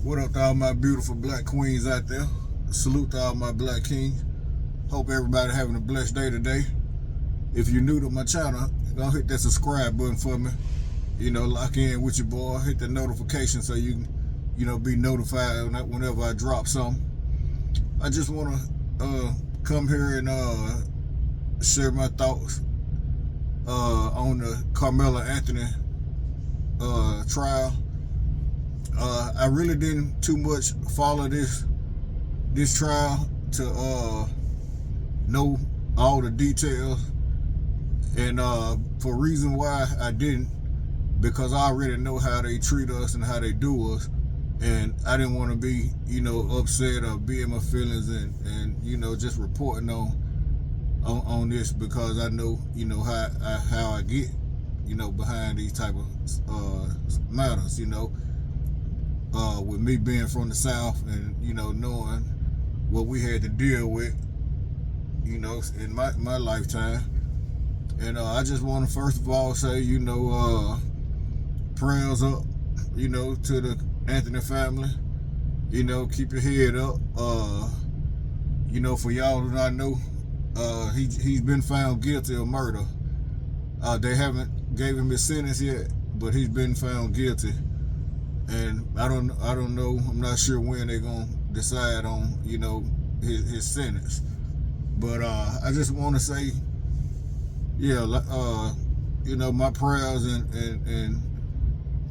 What up to all my beautiful black queens out there? Salute to all my black kings. Hope everybody having a blessed day today. If you're new to my channel, go hit that subscribe button for me. Lock in with your boy. Hit the notification so you can, be notified whenever I drop something. I just want to come here and share my thoughts on the Karmelo Anthony trial. I really didn't too much follow this trial to know all the details, and for reason why I didn't, because I already know how they treat us and how they do us, and I didn't want to be upset or be in my feelings and just reporting on this, because I know how I get behind these type of matters, with me being from the South and knowing what we had to deal with in my lifetime. And I just want to first of all say prayers up to the Anthony family. Keep your head up. For y'all who not know, he's been found guilty of murder. They haven't gave him his sentence yet, but he's been found guilty. And I don't know. I'm not sure when they're gonna decide on his sentence. But I just want to say, my prayers and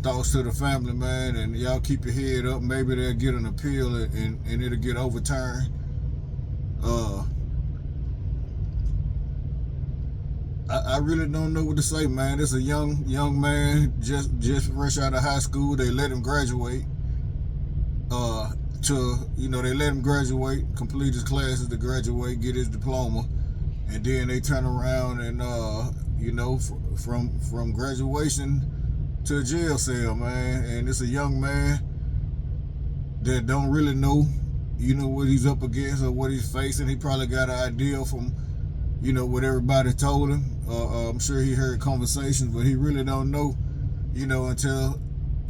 thoughts to the family, man. And y'all keep your head up. Maybe they'll get an appeal and it'll get overturned. I really don't know what to say, man. It's a young man, just fresh out of high school. They let him graduate. They let him graduate, complete his classes to graduate, get his diploma, and then they turn around and from graduation to a jail cell, man. And it's a young man that don't really know, what he's up against or what he's facing. He probably got an idea from what everybody told him. I'm sure he heard conversations, but he really don't know, until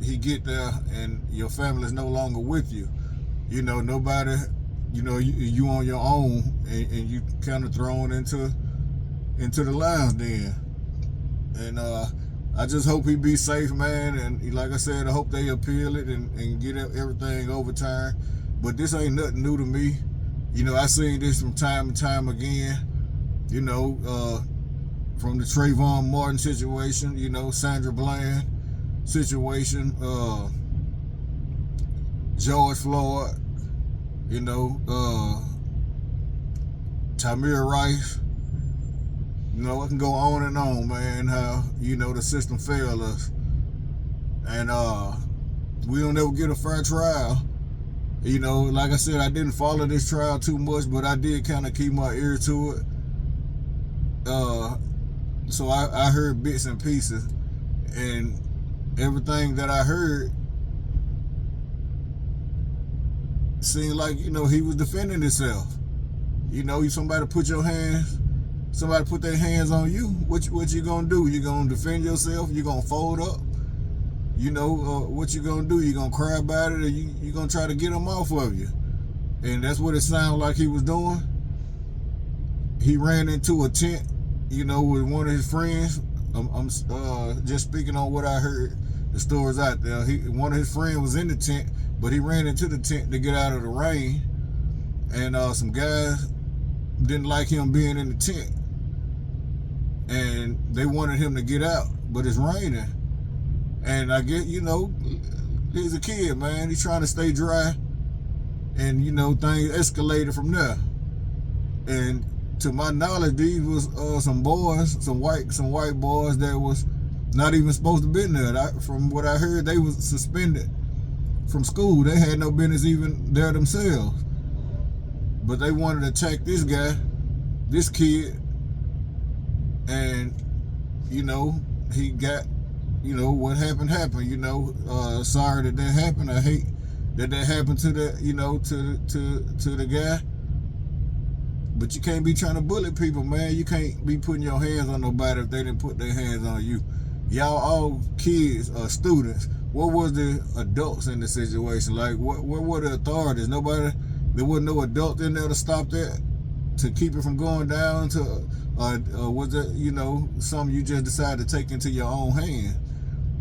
he get there and your family is no longer with you. Nobody, you on your own, and you kind of thrown into the lion's den. And I just hope he be safe, man. And like I said, I hope they appeal it and get everything overturned. But this ain't nothing new to me. I seen this from time and time again. From the Trayvon Martin situation, Sandra Bland situation, George Floyd, Tamir Rice. I can go on and on, man, how, the system failed us. And we don't ever get a fair trial. Like I said, I didn't follow this trial too much, but I did kind of keep my ear to it. So I heard bits and pieces, and everything that I heard seemed like, he was defending himself. Somebody put their hands on you. What you gonna do? You gonna defend yourself? You gonna fold up? What you gonna do? You gonna cry about it, or you gonna try to get them off of you? And that's what it sounded like he was doing. He ran into a tent, with one of his friends. I'm just speaking on what I heard. The stories out there. One of his friends was in the tent, but he ran into the tent to get out of the rain. And some guys didn't like him being in the tent, and they wanted him to get out, but it's raining. And I get, he's a kid, man. He's trying to stay dry, and things escalated from there. And to my knowledge, these was some boys, some white boys that was not even supposed to be there. From what I heard, they was suspended from school. They had no business even there themselves. But they wanted to attack this guy, this kid, and he got, what happened. Sorry that happened. I hate that happened to the, to the guy. But you can't be trying to bully people, man. You can't be putting your hands on nobody if they didn't put their hands on you. Y'all all kids or students what was the adults in the situation? Like, what were the authorities? Nobody. There wasn't no adult in there to stop that, to keep it from going down. To was it, something you just decided to take into your own hand?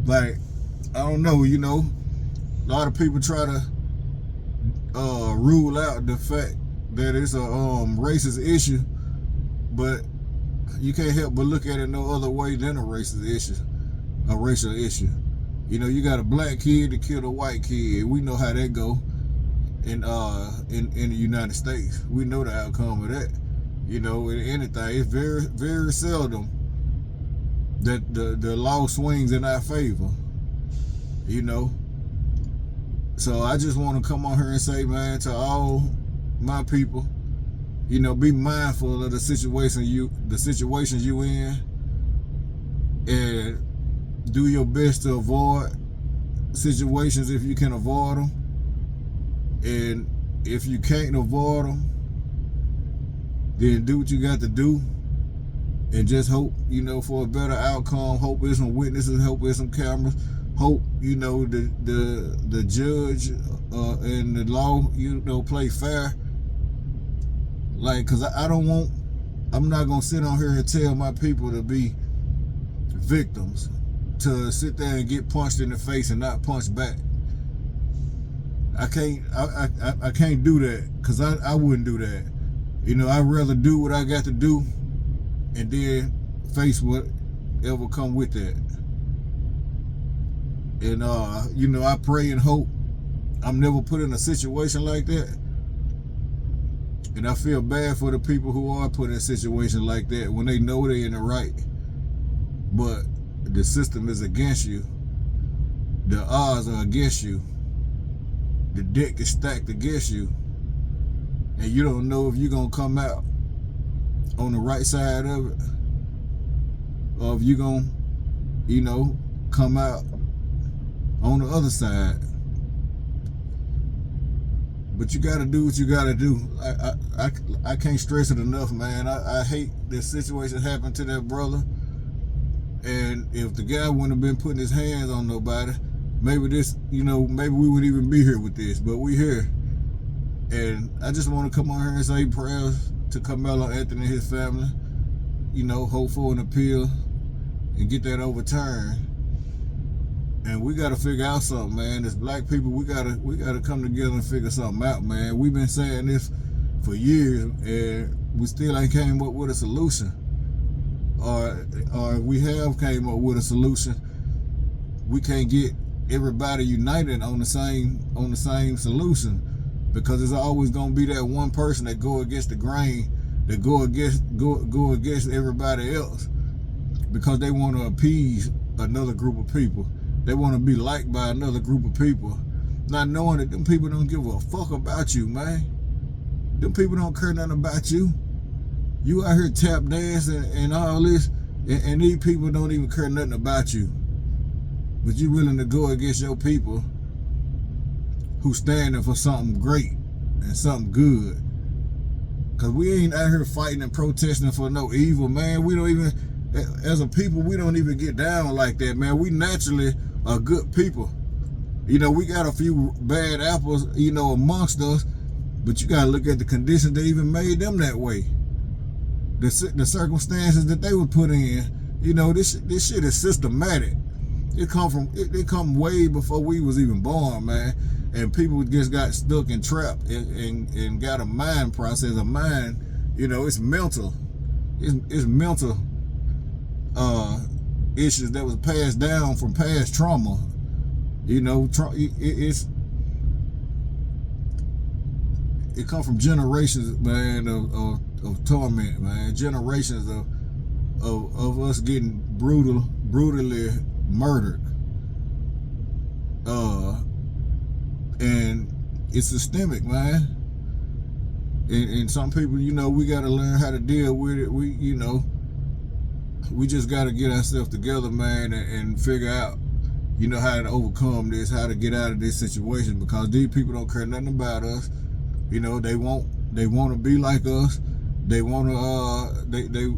Like, I don't know. A lot of people try to rule out the fact that it's a racist issue, but you can't help but look at it no other way than a racist issue, a racial issue. You got a black kid that killed a white kid. We know how that go in the United States. We know the outcome of that. In anything, it's very, very seldom that the law swings in our favor. So I just want to come on here and say, man, to all my people, be mindful of the situations you in, and do your best to avoid situations if you can avoid them. And if you can't avoid them, then do what you got to do, and just hope, for a better outcome. Hope there's some witnesses, hope there's some cameras, hope, the judge and the law, play fair. Like, cause I'm not gonna sit on here and tell my people to be victims, to sit there and get punched in the face and not punch back. I can't do that, cause I wouldn't do that. I'd rather do what I got to do, and then face whatever come with that. And I pray and hope I'm never put in a situation like that. And I feel bad for the people who are put in situations like that when they know they're in the right, but the system is against you. The odds are against you. The deck is stacked against you, and you don't know if you're gonna come out on the right side of it, or if you're gonna, come out on the other side. But you gotta do what you gotta do. I can't stress it enough, man. I hate this situation happened to that brother. And if the guy wouldn't have been putting his hands on nobody, maybe this, maybe we wouldn't even be here with this. But we here. And I just want to come on here and say prayers to Karmelo Anthony and his family. Hope for an appeal and get that overturned. And we gotta figure out something, man. As black people, we gotta come together and figure something out, man. We've been saying this for years, and we still ain't came up with a solution. Or we have came up with a solution. We can't get everybody united on the same solution, because there's always gonna be that one person that go against the grain, that go against everybody else, because they want to appease another group of people. They want to be liked by another group of people, not knowing that them people don't give a fuck about you, man. Them people don't care nothing about you. You out here tap dancing and all this, and these people don't even care nothing about you. But you willing to go against your people who standing for something great and something good. Cause we ain't out here fighting and protesting for no evil, man. We don't even, as a people, we don't even get down like that, man. We naturally are good people. We got a few bad apples, amongst us, but you gotta look at the conditions that even made them that way. The circumstances that they were put in. This shit is systematic. It come way before we was even born, man. And people just got stuck and trapped and got a mind process, a mind, it's mental. It's mental issues that was passed down from past trauma. It come from generations, man, of torment, man. Generations of us getting brutally murdered. And it's systemic, man. And some people, we got to learn how to deal with it. We just got to get ourselves together, man, and figure out, how to overcome this, how to get out of this situation, because these people don't care nothing about us. They want to be like us. They want to,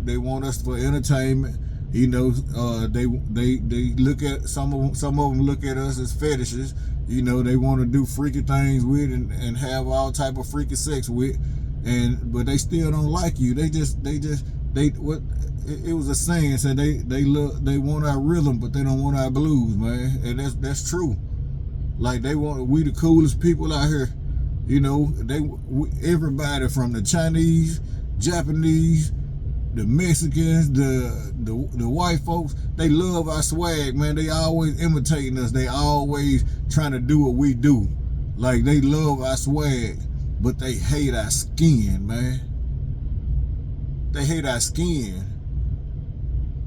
they want us for entertainment. You know, they look at some of them look at us as fetishes. You know, they want to do freaky things with and have all type of freaky sex with, but they still don't like you. They what it was a saying said they want our rhythm, but they don't want our blues, man. And that's true. Like we the coolest people out here. You know, everybody from the Chinese, Japanese, the Mexicans, the white folks, they love our swag, man. They always imitating us. They always trying to do what we do. Like, they love our swag, but they hate our skin, man. They hate our skin.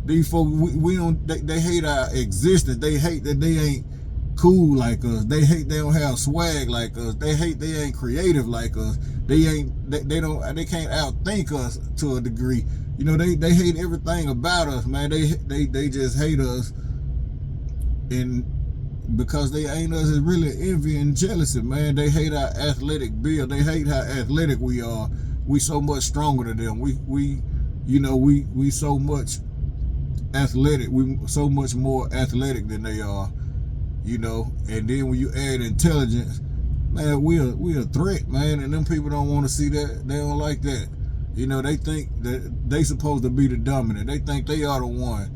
These folks, we don't. They hate our existence. They hate that they ain't cool like us. They hate they don't have swag like us. They hate they ain't creative like us. They can't outthink us to a degree. You know, they hate everything about us, man. They just hate us, and because they ain't us, it's really envy and jealousy, man. They hate our athletic build. They hate how athletic we are. We so much stronger than them. We so much athletic. We so much more athletic than they are. You know, and then when you add intelligence, man, we a threat, man. And them people don't want to see that. They don't like that. You know, they think that they supposed to be the dominant. They think they are the one,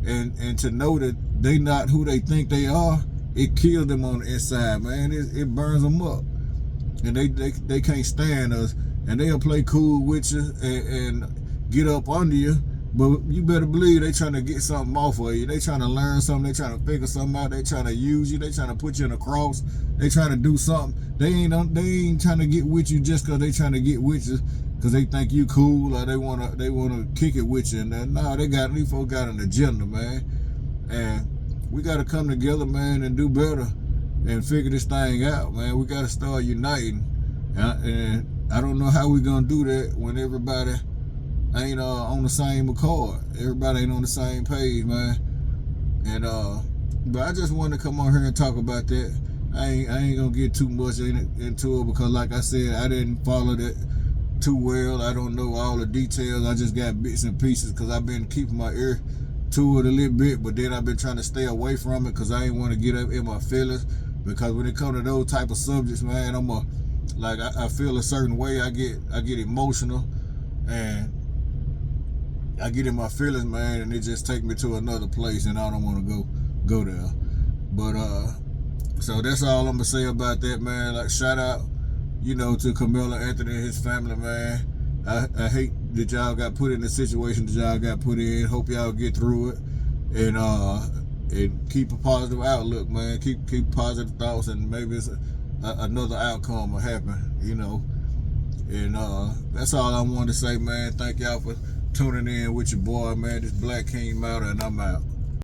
and to know that they not who they think they are, it kills them on the inside, man. It burns them up, and they can't stand us, and they'll play cool with you and get up under you. But you better believe they trying to get something off of you. They trying to learn something. They trying to figure something out. They trying to use you. They trying to put you in a cross. They trying to do something. They ain't trying to get with you just because they trying to get with you because they think you cool or they wanna kick it with you. And nah, these folks got an agenda, man. And we got to come together, man, and do better and figure this thing out, man. We got to start uniting. And I don't know how we gonna do that when everybody ain't on the same accord. Everybody ain't on the same page, man. And but I just wanted to come on here and talk about that. I ain't gonna get too much into it because, like I said, I didn't follow that too well. I don't know all the details. I just got bits and pieces because I've been keeping my ear to it a little bit, but then I've been trying to stay away from it because I ain't want to get up in my feelings. Because when it comes to those type of subjects, man, I feel a certain way. I get emotional and I get in my feelings, man, and it just take me to another place, and I don't want to go there. But so that's all I'm gonna say about that, man. Like, shout out, you know, to Karmelo Anthony and his family, man. I hate that y'all got put in the situation that y'all got put in. Hope y'all get through it, and keep a positive outlook, man. Keep positive thoughts, and maybe it's another outcome will happen, you know. And that's all I wanted to say, man. Thank y'all for tuning in with your boy, man. This Black King Matter, and I'm out.